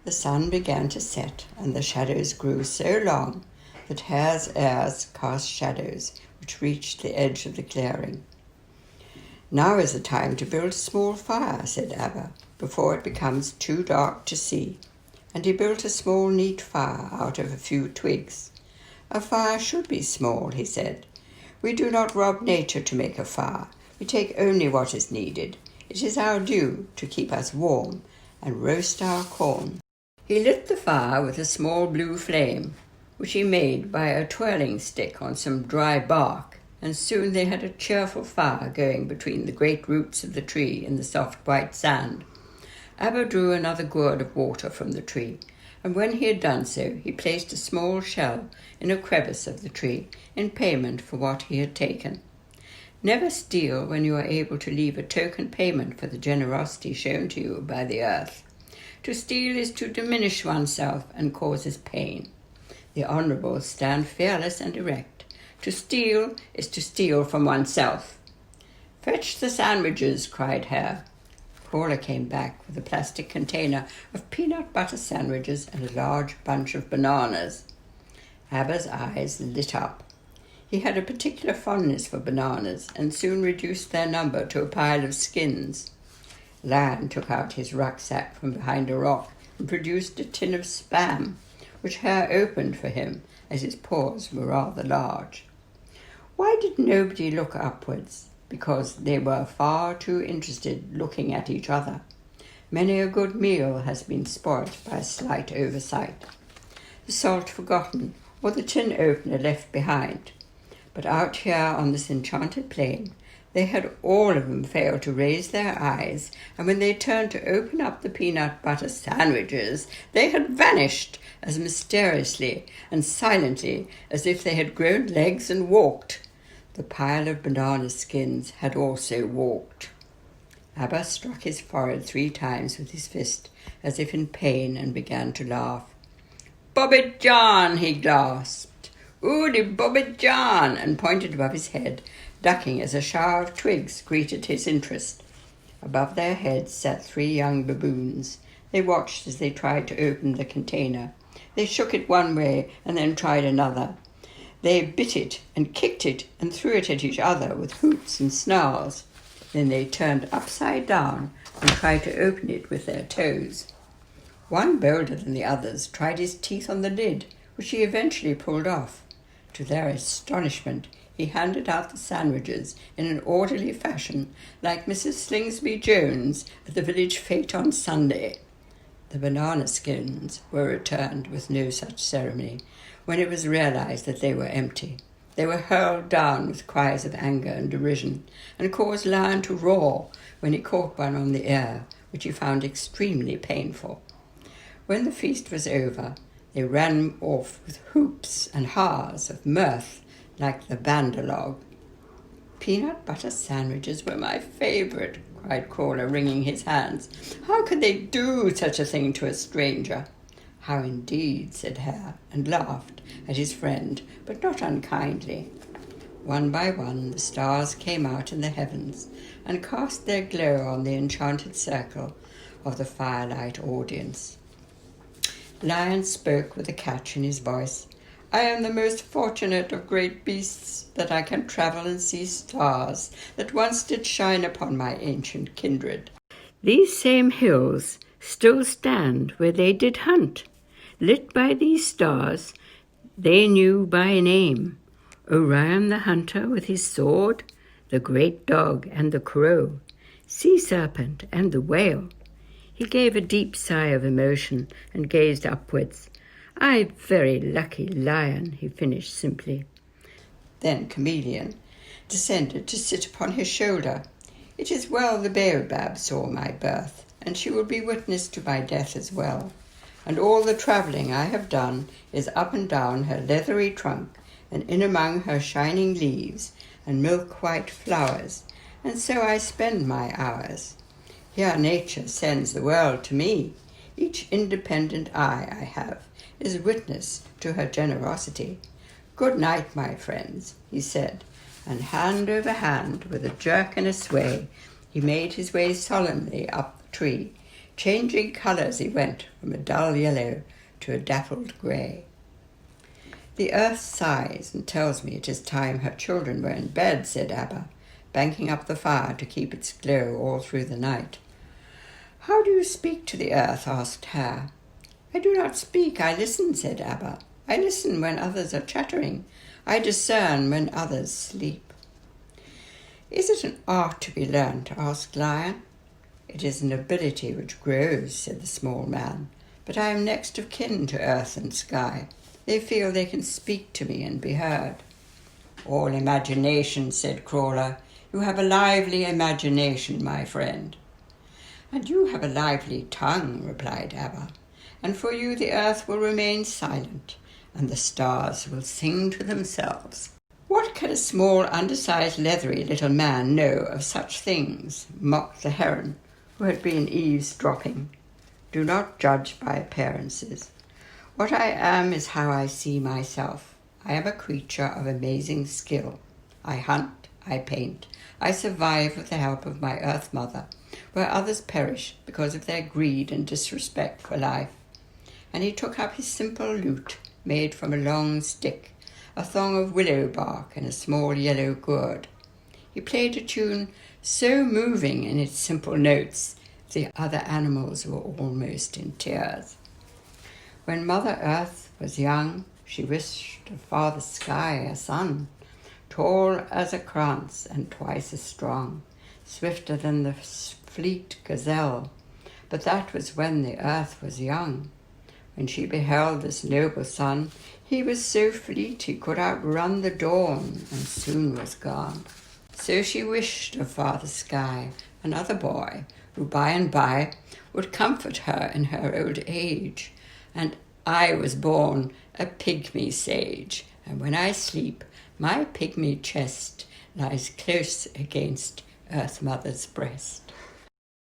The sun began to set, and the shadows grew so long that Hare's heirs cast shadows which reached the edge of the clearing. "Now is the time to build a small fire," said Abba, "before it becomes too dark to see." And he built a small, neat fire out of a few twigs. "A fire should be small," he said. "We do not rob nature to make a fire. We take only what is needed. It is our due to keep us warm and roast our corn." He lit the fire with a small blue flame, which he made by a twirling stick on some dry bark, and soon they had a cheerful fire going between the great roots of the tree in the soft white sand. Abba drew another gourd of water from the tree, and when he had done so, he placed a small shell in a crevice of the tree in payment for what he had taken. Never steal when you are able to leave a token payment for the generosity shown to you by the earth. To steal is to diminish oneself and causes pain. The honourable stand fearless and erect. To steal is to steal from oneself. "Fetch the sandwiches," cried Hare. Caller came back with a plastic container of peanut butter sandwiches and a large bunch of bananas. Abba's eyes lit up. He had a particular fondness for bananas and soon reduced their number to a pile of skins. Lion took out his rucksack from behind a rock and produced a tin of spam, which Hare opened for him, as his paws were rather large. Why did nobody look upwards? Because they were far too interested looking at each other. Many a good meal has been spoilt by a slight oversight. The salt forgotten, or the tin opener left behind. But out here on this enchanted plain, they had all of them failed to raise their eyes, and when they turned to open up the peanut butter sandwiches, they had vanished as mysteriously and silently as if they had grown legs and walked. The pile of banana skins had also walked. Abba struck his forehead 3 times with his fist, as if in pain, and began to laugh. "Bobby John," he gasped. "Oody Bobby John," and pointed above his head, ducking as a shower of twigs greeted his interest. Above their heads sat 3 young baboons. They watched as they tried to open the container. They shook it one way and then tried another. They bit it and kicked it and threw it at each other with hoots and snarls. Then they turned upside down and tried to open it with their toes. One, bolder than the others, tried his teeth on the lid, which he eventually pulled off. To their astonishment, he handed out the sandwiches in an orderly fashion, like Mrs. Slingsby Jones at the village fete on Sunday. The banana skins were returned with no such ceremony. When it was realized that they were empty, they were hurled down with cries of anger and derision, and caused Lion to roar when he caught one on the ear, which he found extremely painful. When the feast was over, they ran off with whoops and ha's of mirth, like the Bandalog. "Peanut butter sandwiches were my favourite," cried Crawler, wringing his hands. "How could they do such a thing to a stranger?" "How indeed," said Hare, and laughed at his friend, but not unkindly. One by one the stars came out in the heavens and cast their glow on the enchanted circle of the firelight audience. Lion spoke with a catch in his voice. "I am the most fortunate of great beasts, that I can travel and see stars that once did shine upon my ancient kindred. These same hills still stand where they did hunt. Lit by these stars, they knew by name Orion the hunter with his sword, the great dog and the crow, sea serpent and the whale." He gave a deep sigh of emotion and gazed upwards. "I very lucky Lion," he finished simply. Then Chameleon descended to sit upon his shoulder. "It is well the baobab saw my birth, and she will be witness to my death as well. And all the travelling I have done is up and down her leathery trunk and in among her shining leaves and milk-white flowers, and so I spend my hours. Here nature sends the world to me. Each independent eye I have is witness to her generosity. Good night, my friends," he said, and hand over hand, with a jerk and a sway, he made his way solemnly up the tree, Changing colours he went from a dull yellow to a dappled grey. The earth sighs and tells me it is time her children were in bed, said Abba, banking up the fire to keep its glow all through the night. How do you speak to the earth? Asked Hare. I do not speak, I listen, said Abba. I listen when others are chattering. I discern when others sleep. Is it an art to be learnt? Asked Lion. It is an ability which grows, said the small man. But I am next of kin to earth and sky. They feel they can speak to me and be heard. All imagination, said Crawler. You have a lively imagination, my friend. And you have a lively tongue, replied Abba. And for you the earth will remain silent, and the stars will sing to themselves. What can a small, undersized, leathery little man know of such things? Mocked the heron, who had been eavesdropping. Do not judge by appearances. What I am is how I see myself. I am a creature of amazing skill. I hunt, I paint, I survive with the help of my earth mother, where others perish because of their greed and disrespect for life. And he took up his simple lute, made from a long stick, a thong of willow bark and a small yellow gourd. He played a tune so moving in its simple notes, the other animals were almost in tears. When Mother Earth was young, she wished of Father Sky a son, tall as a krantz and twice as strong, swifter than the fleet gazelle. But that was when the earth was young. When she beheld this noble son, he was so fleet he could outrun the dawn, and soon was gone. So she wished of Father Sky another boy, who by and by would comfort her in her old age. And I was born a pygmy sage, and when I sleep, my pygmy chest lies close against Earth Mother's breast.